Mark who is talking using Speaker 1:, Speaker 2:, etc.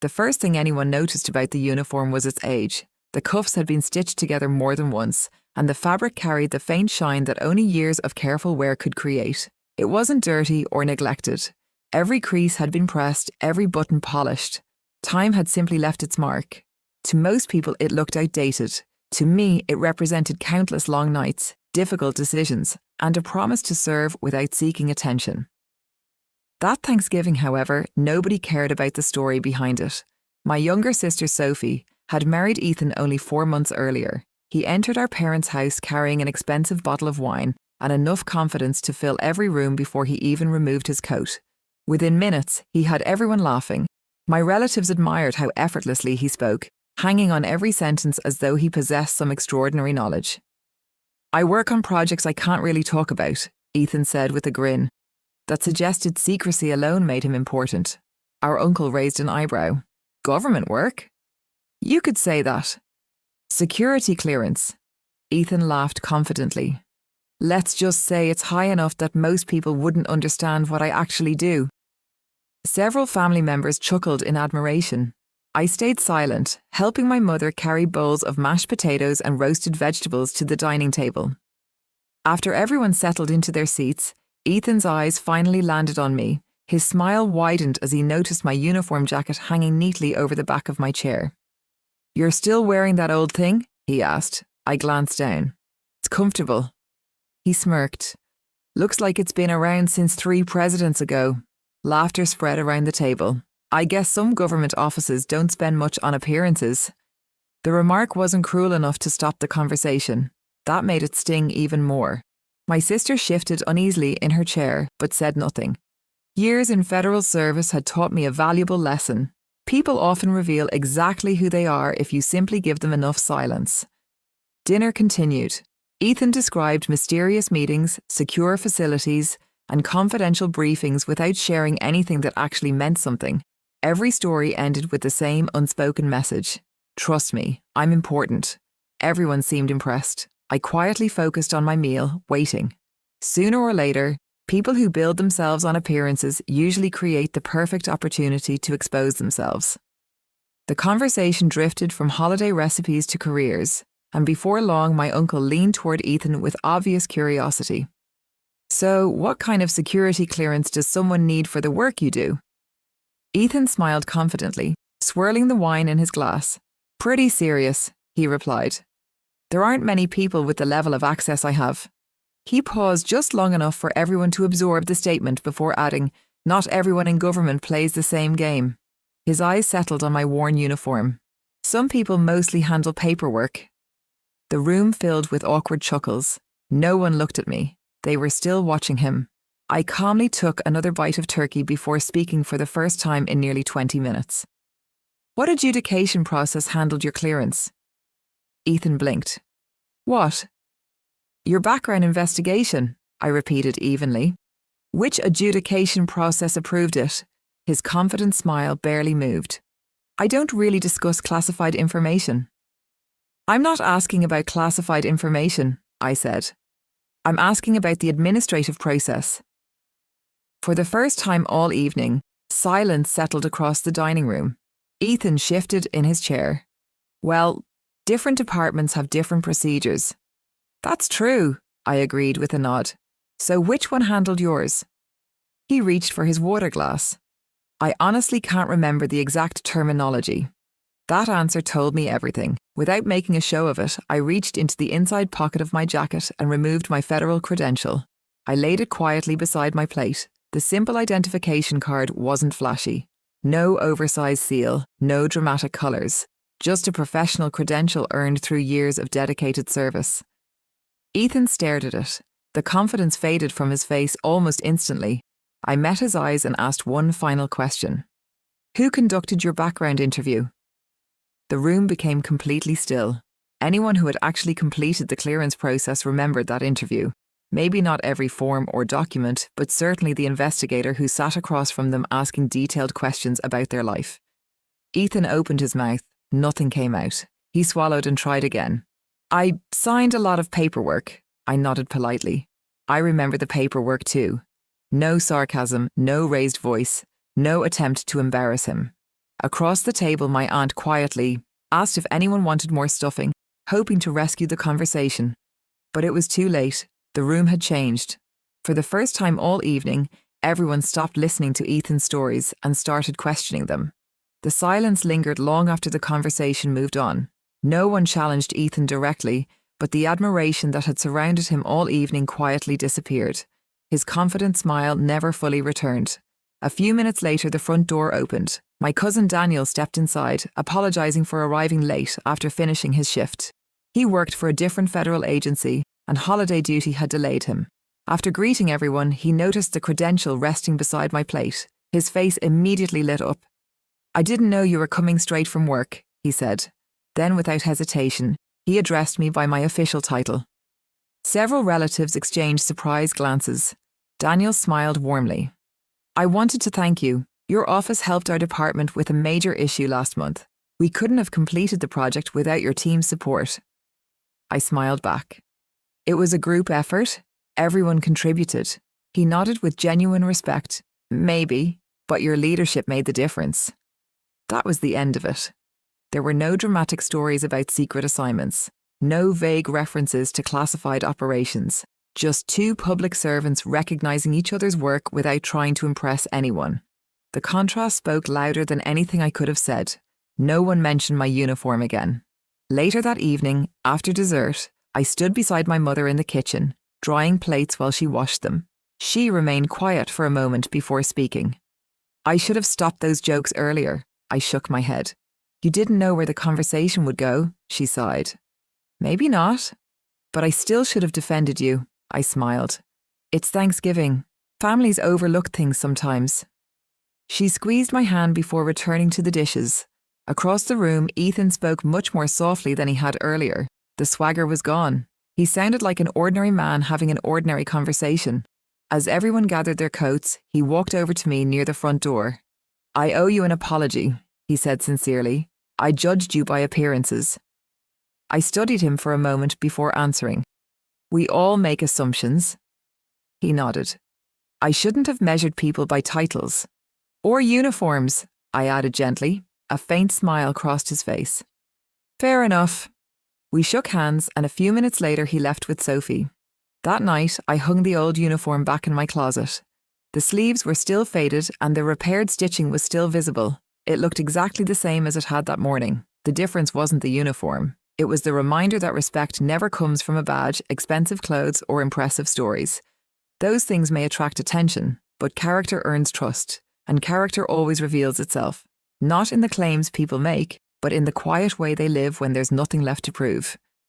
Speaker 1: The first thing anyone noticed about the uniform was its age. The cuffs had been stitched together more than once, and the fabric carried the faint shine that only years of careful wear could create. It wasn't dirty or neglected. Every crease had been pressed, every button polished. Time had simply left its mark. To most people, it looked outdated. To me, it represented countless long nights, difficult decisions, and a promise to serve without seeking attention. That Thanksgiving, however, nobody cared about the story behind it. My younger sister, Sophie, had married Ethan only 4 months earlier. He entered our parents' house carrying an expensive bottle of wine and enough confidence to fill every room before he even removed his coat. Within minutes, he had everyone laughing. My relatives admired how effortlessly he spoke, hanging on every sentence as though he possessed some extraordinary knowledge. "I work on projects I can't really talk about," Ethan said with a grin. That suggested secrecy alone made him important. Our uncle raised an eyebrow. "Government work?" "You could say that." "Security clearance." Ethan laughed confidently. "Let's just say it's high enough that most people wouldn't understand what I actually do." Several family members chuckled in admiration. I stayed silent, helping my mother carry bowls of mashed potatoes and roasted vegetables to the dining table. After everyone settled into their seats, Ethan's eyes finally landed on me. His smile widened as he noticed my uniform jacket hanging neatly over the back of my chair. "You're still wearing that old thing?" he asked. I glanced down. "It's comfortable." He smirked. "Looks like it's been around since 3 presidents ago." Laughter spread around the table. "I guess some government offices don't spend much on appearances." The remark wasn't cruel enough to stop the conversation. That made it sting even more. My sister shifted uneasily in her chair, but said nothing. Years in federal service had taught me a valuable lesson. People often reveal exactly who they are if you simply give them enough silence. Dinner continued. Ethan described mysterious meetings, secure facilities, and confidential briefings without sharing anything that actually meant something. Every story ended with the same unspoken message. "Trust me, I'm important." Everyone seemed impressed. I quietly focused on my meal, waiting. Sooner or later, people who build themselves on appearances usually create the perfect opportunity to expose themselves. The conversation drifted from holiday recipes to careers, and before long my uncle leaned toward Ethan with obvious curiosity. "So, what kind of security clearance does someone need for the work you do?" Ethan smiled confidently, swirling the wine in his glass. "Pretty serious," he replied. "There aren't many people with the level of access I have." He paused just long enough for everyone to absorb the statement before adding, "Not everyone in government plays the same game." His eyes settled on my worn uniform. "Some people mostly handle paperwork." The room filled with awkward chuckles. No one looked at me. They were still watching him. I calmly took another bite of turkey before speaking for the first time in nearly 20 minutes. "What adjudication process handled your clearance?" Ethan blinked. "What?" "Your background investigation," I repeated evenly. "Which adjudication process approved it?" His confident smile barely moved. "I don't really discuss classified information." "I'm not asking about classified information," I said. "I'm asking about the administrative process." For the first time all evening, silence settled across the dining room. Ethan shifted in his chair. "Well, different departments have different procedures." "That's true," I agreed with a nod. "So which one handled yours?" He reached for his water glass. "I honestly can't remember the exact terminology." That answer told me everything. Without making a show of it, I reached into the inside pocket of my jacket and removed my federal credential. I laid it quietly beside my plate. The simple identification card wasn't flashy. No oversized seal, no dramatic colours. Just a professional credential earned through years of dedicated service. Ethan stared at it. The confidence faded from his face almost instantly. I met his eyes and asked one final question. "Who conducted your background interview?" The room became completely still. Anyone who had actually completed the clearance process remembered that interview. Maybe not every form or document, but certainly the investigator who sat across from them asking detailed questions about their life. Ethan opened his mouth. Nothing came out. He swallowed and tried again. "I signed a lot of paperwork." I nodded politely. I remember the paperwork too. No sarcasm, no raised voice, no attempt to embarrass him. Across the table, my aunt quietly asked if anyone wanted more stuffing, hoping to rescue the conversation. But it was too late. The room had changed. For the first time all evening, everyone stopped listening to Ethan's stories and started questioning them. The silence lingered long after the conversation moved on. No one challenged Ethan directly, but the admiration that had surrounded him all evening quietly disappeared. His confident smile never fully returned. A few minutes later, the front door opened. My cousin Daniel stepped inside, apologizing for arriving late after finishing his shift. He worked for a different federal agency, and holiday duty had delayed him. After greeting everyone, he noticed the credential resting beside my plate. His face immediately lit up. "I didn't know you were coming straight from work," he said. Then, without hesitation, he addressed me by my official title. Several relatives exchanged surprised glances. Daniel smiled warmly. "I wanted to thank you. Your office helped our department with a major issue last month. We couldn't have completed the project without your team's support." I smiled back. "It was a group effort. Everyone contributed." He nodded with genuine respect. "Maybe, but your leadership made the difference." That was the end of it. There were no dramatic stories about secret assignments, no vague references to classified operations, just two public servants recognizing each other's work without trying to impress anyone. The contrast spoke louder than anything I could have said. No one mentioned my uniform again. Later that evening, after dessert, I stood beside my mother in the kitchen, drying plates while she washed them. She remained quiet for a moment before speaking. "I should have stopped those jokes earlier." I shook my head. "You didn't know where the conversation would go," she sighed. "Maybe not, but I still should have defended you," I smiled. "It's Thanksgiving. Families overlook things sometimes." She squeezed my hand before returning to the dishes. Across the room, Ethan spoke much more softly than he had earlier. The swagger was gone. He sounded like an ordinary man having an ordinary conversation. As everyone gathered their coats, he walked over to me near the front door. "I owe you an apology," he said sincerely. "I judged you by appearances." I studied him for a moment before answering. "We all make assumptions." He nodded. "I shouldn't have measured people by titles." "Or uniforms," I added gently. A faint smile crossed his face. "Fair enough." We shook hands, and a few minutes later he left with Sophie. That night, I hung the old uniform back in my closet. The sleeves were still faded and the repaired stitching was still visible. It looked exactly the same as it had that morning. The difference wasn't the uniform. It was the reminder that respect never comes from a badge, expensive clothes, or impressive stories. Those things may attract attention, but character earns trust, and character always reveals itself. Not in the claims people make, but in the quiet way they live when there's nothing left to prove.